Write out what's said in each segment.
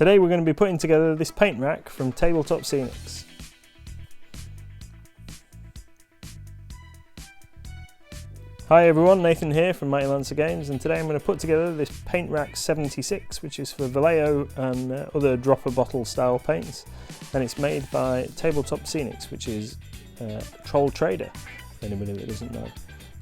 Today we're going to be putting together this paint rack from Tabletop Scenics. Hi everyone, Nathan here from Mighty Lancer Games, and today I'm going to put together this Paint Rack 76, which is for Vallejo and other dropper bottle style paints, and it's made by Tabletop Scenics, which is Troll Trader, for anybody that doesn't know.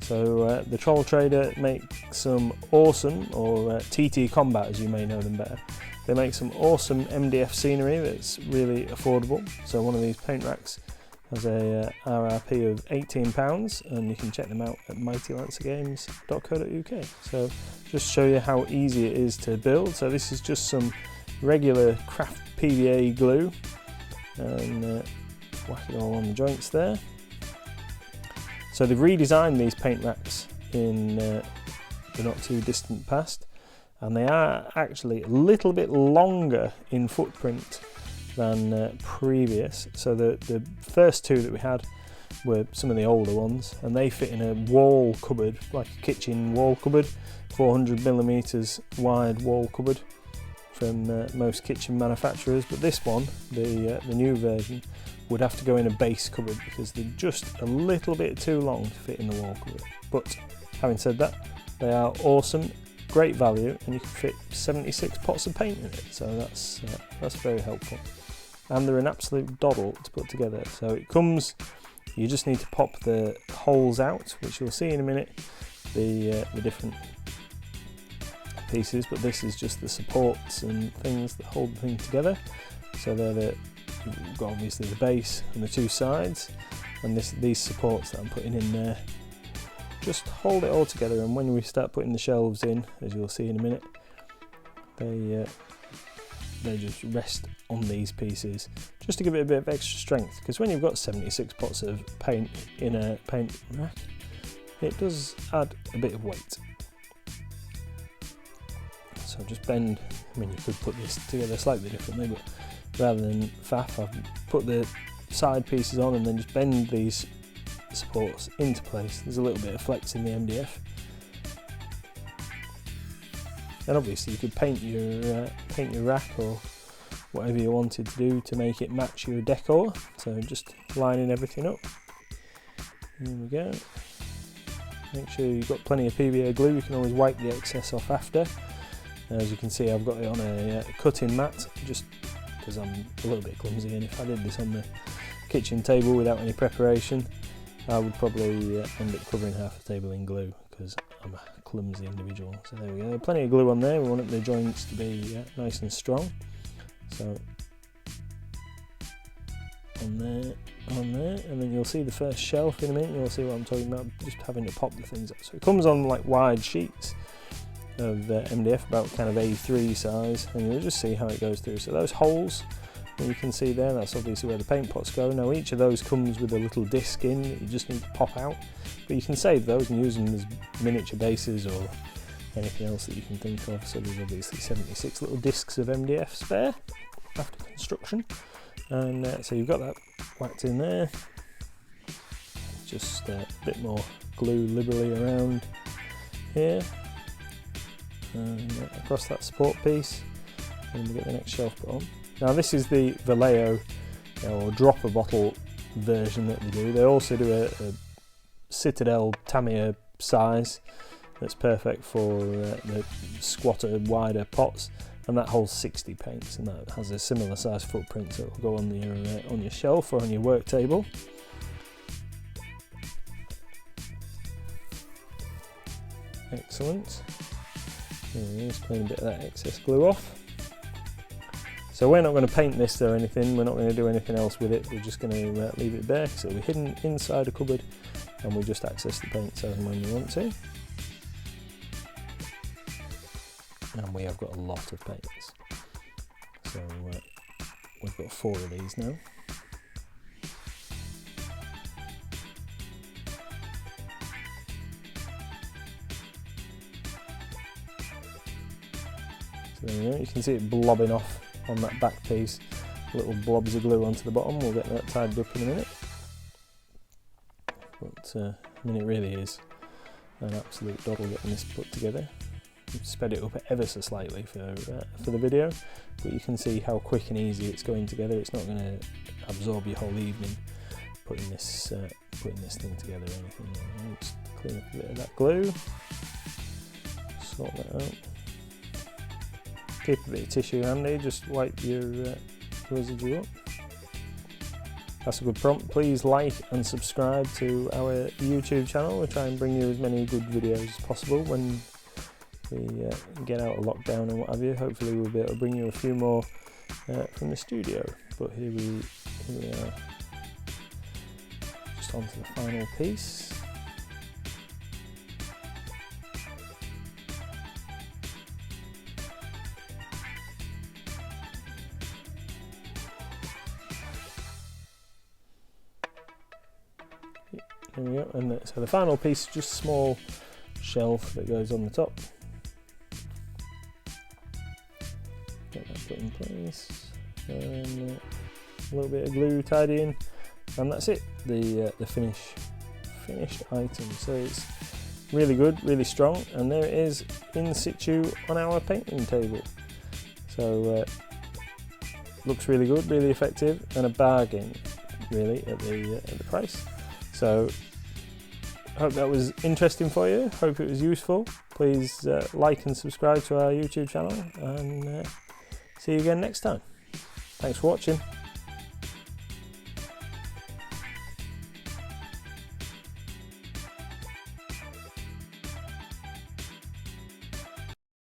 So the Troll Trader makes some awesome, or TT Combat as you may know them better. They make some awesome MDF scenery that's really affordable. So one of these paint racks has a RRP of £18, and you can check them out at mightylancergames.co.uk. So just show you how easy it is to build. So this is just some regular craft PVA glue, and whack it all on the joints there. So they've redesigned these paint racks in the not too distant past, and they are actually a little bit longer in footprint than previous. So the first two that we had were some of the older ones, and they fit in a wall cupboard, like a kitchen wall cupboard, 400mm wide wall cupboard from most kitchen manufacturers. But this one, the new version, would have to go in a base cupboard because they're just a little bit too long to fit in the wall cupboard. But having said that, they are awesome, great value, and you can fit 76 pots of paint in it, so that's very helpful. And they're an absolute doddle to put together. So it comes, you just need to pop the holes out, which you'll see in a minute, the different pieces, but this is just the supports and things that hold the thing together. So you've got obviously the base and the two sides, and these supports that I'm putting in there just hold it all together. And when we start putting the shelves in, as you'll see in a minute, they just rest on these pieces just to give it a bit of extra strength, because when you've got 76 pots of paint in a paint rack, it does add a bit of weight. So just bend, I mean you could put this together slightly differently, but rather than faff, I've put the side pieces on and then just bend these supports into place. There's a little bit of flex in the MDF. And obviously you could paint your rack or whatever you wanted to do to make it match your decor. So just lining everything up. Here we go. Make sure you've got plenty of PVA glue. You can always wipe the excess off after. As you can see, I've got it on a cutting mat, just because I'm a little bit clumsy, and if I did this on the kitchen table without any preparation, I would probably end up covering half the table in glue, because I'm a clumsy individual. So there we go, plenty of glue on there. We want the joints to be nice and strong. So on there, and then you'll see the first shelf in a minute, and you'll see what I'm talking about, just having to pop the things up. So it comes on like wide sheets of MDF, about kind of A3 size, and you'll just see how it goes through. So those holes that you can see there, that's obviously where the paint pots go. Now each of those comes with a little disc in that you just need to pop out, but you can save those and use them as miniature bases or anything else that you can think of. So there's obviously 76 little discs of MDF spare after construction, and so you've got that whacked in there. Just a bit more glue liberally around here and across that support piece, and we get the next shelf put on. Now this is the Vallejo or dropper bottle version that they do. They also do a Citadel Tamiya size that's perfect for the squatter wider pots, and that holds 60 paints, and that has a similar size footprint, so it'll go on your shelf or on your work table. Excellent. Just clean a bit of that excess glue off. So we're not going to paint this or anything, we're not going to do anything else with it, we're just going to leave it bare, so it'll be hidden inside a cupboard, and we just access the paints as and when we want to. And we have got a lot of paints. So we've got 4 of these now. So there we go, you can see it blobbing off on that back piece, little blobs of glue onto the bottom. We'll get that tied up in a minute. But I mean, it really is an absolute doddle getting this put together. Sped it up ever so slightly for the video, but you can see how quick and easy it's going together. It's not going to absorb your whole evening putting this thing together or anything. Just clean up a bit of that glue, sort that out. Keep a bit of tissue handy, just wipe your residue up. That's a good prompt. Please like and subscribe to our YouTube channel. We'll try and bring you as many good videos as possible when we get out of lockdown and what have you. Hopefully we'll be able to bring you a few more from the studio. But here we are, just onto the final piece. There we go, and so the final piece is just a small shelf that goes on the top. Get that put in place, and a little bit of glue tidying, and that's it. The finished item. So it's really good, really strong, and there it is in situ on our painting table. So looks really good, really effective, and a bargain really at the price. So I hope that was interesting for you. Hope it was useful. Please like and subscribe to our YouTube channel, and see you again next time. Thanks for watching.